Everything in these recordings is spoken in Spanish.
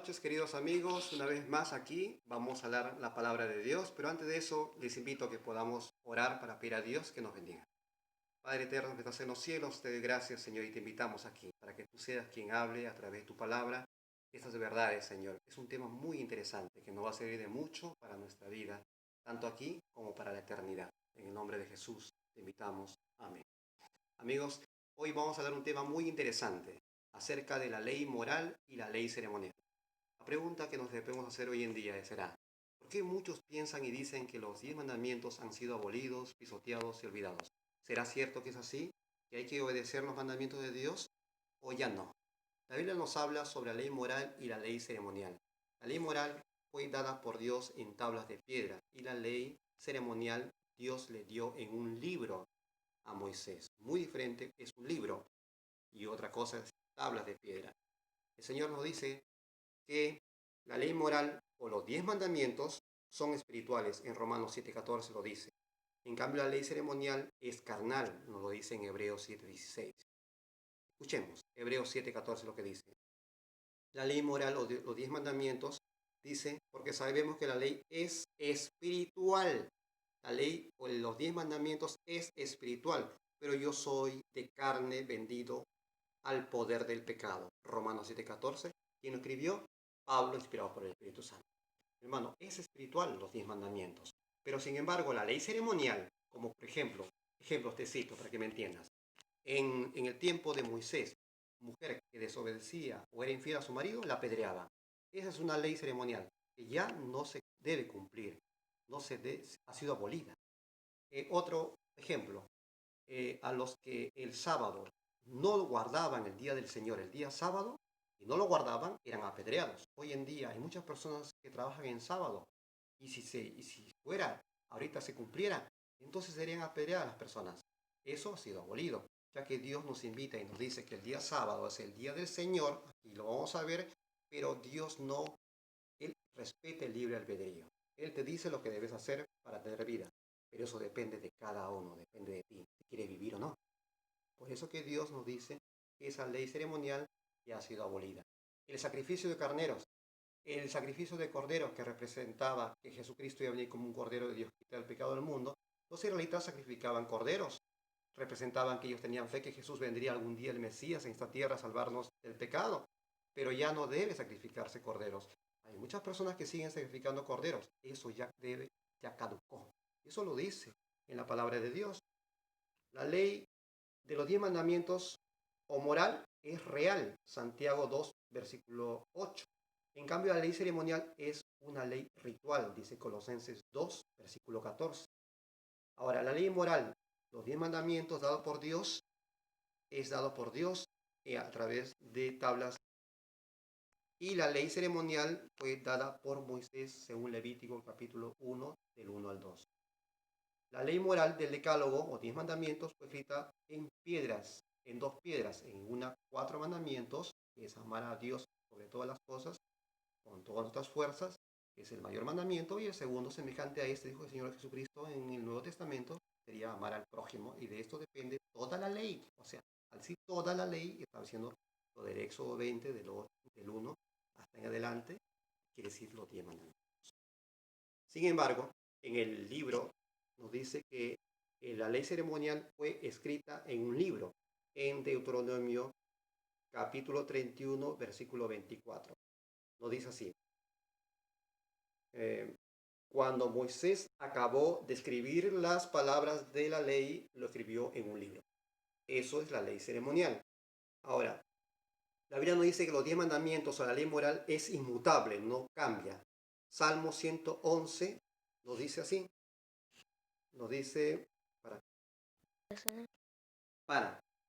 Noches, queridos amigos, una vez más aquí vamos a hablar la palabra de Dios, pero antes de eso les invito a que podamos orar para pedir a Dios que nos bendiga. Padre eterno que estás en los cielos, te doy gracias, Señor, y te invitamos aquí para que tú seas quien hable a través de tu palabra estas verdades, Señor. Es un tema muy interesante que nos va a servir de mucho para nuestra vida, tanto aquí como para la eternidad. En el nombre de Jesús te invitamos. Amén. Amigos, hoy vamos a hablar un tema muy interesante acerca de la ley moral y la ley ceremonial. La pregunta que nos debemos hacer hoy en día será, ¿por qué muchos piensan y dicen que los 10 mandamientos han sido abolidos, pisoteados y olvidados? ¿Será cierto que es así? ¿Que hay que obedecer los mandamientos de Dios? ¿O ya no? La Biblia nos habla sobre la ley moral y la ley ceremonial. La ley moral fue dada por Dios en tablas de piedra y la ley ceremonial Dios le dio en un libro a Moisés. Muy diferente es un libro y otra cosa es tablas de piedra. El Señor nos dice que la ley moral o los 10 mandamientos son espirituales. En Romanos 7:14 lo dice. En cambio, la ley ceremonial es carnal, nos lo dice en Hebreos 7:16. Escuchemos, Hebreos 7:14 lo que dice. La ley moral o los 10 mandamientos dice, porque sabemos que la ley es espiritual. La ley o los 10 mandamientos es espiritual, pero yo soy de carne vendido al poder del pecado. Romanos 7:14. ¿Quién lo escribió? Pablo, inspirado por el Espíritu Santo. Hermano, es espiritual los 10 mandamientos. Pero sin embargo, la ley ceremonial, como por ejemplo, ejemplos te cito para que me entiendas. En el tiempo de Moisés, mujer que desobedecía o era infiel a su marido, la apedreaba. Esa es una ley ceremonial que ya no se debe cumplir, ha sido abolida. Otro ejemplo, a los que el sábado no guardaban el día del Señor, el día sábado, y no lo guardaban, eran apedreados. Hoy en día hay muchas personas que trabajan en sábado, y si fuera, ahorita se cumpliera, entonces serían apedreadas las personas. Eso ha sido abolido, ya que Dios nos invita y nos dice que el día sábado es el día del Señor, y lo vamos a ver, pero Dios no, Él respeta el libre albedrío. Él te dice lo que debes hacer para tener vida, pero eso depende de cada uno, depende de ti, si quieres vivir o no. Por eso que Dios nos dice que esa ley ceremonial ya ha sido abolida. El sacrificio de carneros, el sacrificio de corderos que representaba que Jesucristo iba a venir como un cordero de Dios que quita el pecado del mundo, los israelitas sacrificaban corderos, representaban que ellos tenían fe que Jesús vendría algún día el Mesías en esta tierra a salvarnos del pecado, pero ya no debe sacrificarse corderos. Hay muchas personas que siguen sacrificando corderos, eso ya caducó. Eso lo dice en la palabra de Dios. La ley de los 10 mandamientos o moral es real. Santiago 2, versículo 8. En cambio, la ley ceremonial es una ley ritual, dice Colosenses 2, versículo 14. Ahora, la ley moral, los 10 mandamientos dados por Dios, es dado por Dios a través de tablas. Y la ley ceremonial fue dada por Moisés según Levítico capítulo 1, del 1 al 2. La ley moral del decálogo o 10 mandamientos fue escrita en piedras, en dos piedras, en una 4 mandamientos, que es amar a Dios sobre todas las cosas, con todas nuestras fuerzas, que es el mayor mandamiento, y el segundo, semejante a este, dijo el Señor Jesucristo en el Nuevo Testamento, sería amar al prójimo, y de esto depende toda la ley. O sea, al decir toda la ley, estableciendo lo del Éxodo 20, del 1 hasta en adelante, quiere decir los 10 mandamientos. Sin embargo, en el libro nos dice que la ley ceremonial fue escrita en un libro, en Deuteronomio capítulo 31, versículo 24. Nos dice así, cuando Moisés acabó de escribir las palabras de la ley, lo escribió en un libro. Eso es la ley ceremonial. Ahora, la Biblia nos dice que los 10 mandamientos o la ley moral es inmutable, no cambia. Salmo 111 nos dice así, nos dice,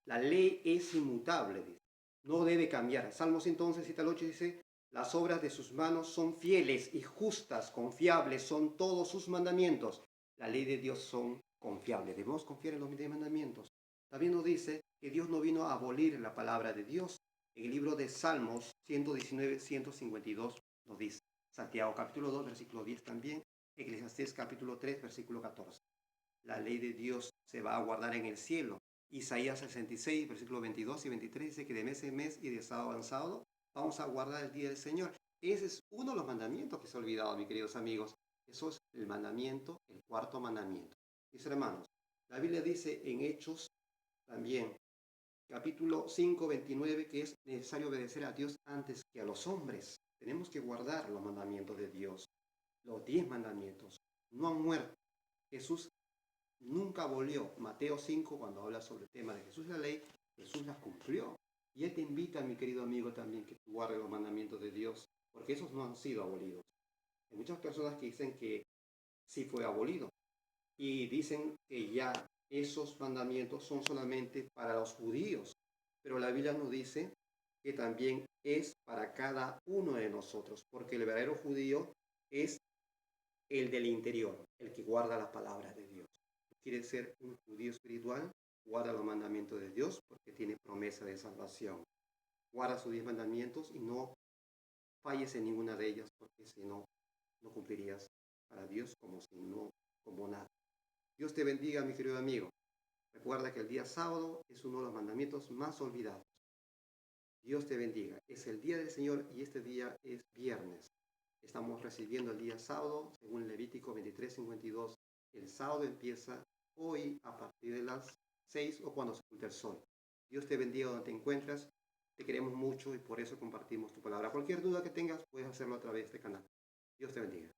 la ley es inmutable, dice, no debe cambiar. Salmo 111, 7 al 8 dice, las obras de sus manos son fieles y justas, confiables son todos sus mandamientos. La ley de Dios son confiables, debemos confiar en los 10 mandamientos. También nos dice que Dios no vino a abolir la palabra de Dios. En el libro de Salmos 119, 152 nos dice, Santiago capítulo 2, versículo 10 también, Eclesiastés capítulo 3, versículo 14. La ley de Dios se va a guardar en el cielo. Isaías 66, versículos 22 y 23 dice que de mes en mes y de sábado en sábado vamos a guardar el día del Señor. Ese es uno de los mandamientos que se ha olvidado, mis queridos amigos. Eso es el mandamiento, el cuarto mandamiento. Mis hermanos, la Biblia dice en Hechos también, capítulo 5, 29, que es necesario obedecer a Dios antes que a los hombres. Tenemos que guardar los mandamientos de Dios, los 10 mandamientos. No han muerto. Jesús nunca abolió. Mateo 5, cuando habla sobre el tema de Jesús y la ley, Jesús las cumplió. Y Él te invita, mi querido amigo, también que tú guardes los mandamientos de Dios, porque esos no han sido abolidos. Hay muchas personas que dicen que sí fue abolido y dicen que ya esos mandamientos son solamente para los judíos, pero la Biblia nos dice que también es para cada uno de nosotros, porque el verdadero judío es el del interior, el que guarda las palabras de Dios. ¿Quieres ser un judío espiritual? Guarda los mandamientos de Dios porque tiene promesa de salvación. Guarda sus 10 mandamientos y no falles en ninguna de ellas, porque si no, no cumplirías para Dios como si no, como nada. Dios te bendiga, mi querido amigo. Recuerda que el día sábado es uno de los mandamientos más olvidados. Dios te bendiga. Es el día del Señor y este día es viernes. Estamos recibiendo el día sábado, según Levítico 23:52. El sábado empieza hoy a partir de las 6 o cuando se oculta el sol. Dios te bendiga donde te encuentras. Te queremos mucho y por eso compartimos tu palabra. Cualquier duda que tengas, puedes hacerlo a través de este canal. Dios te bendiga.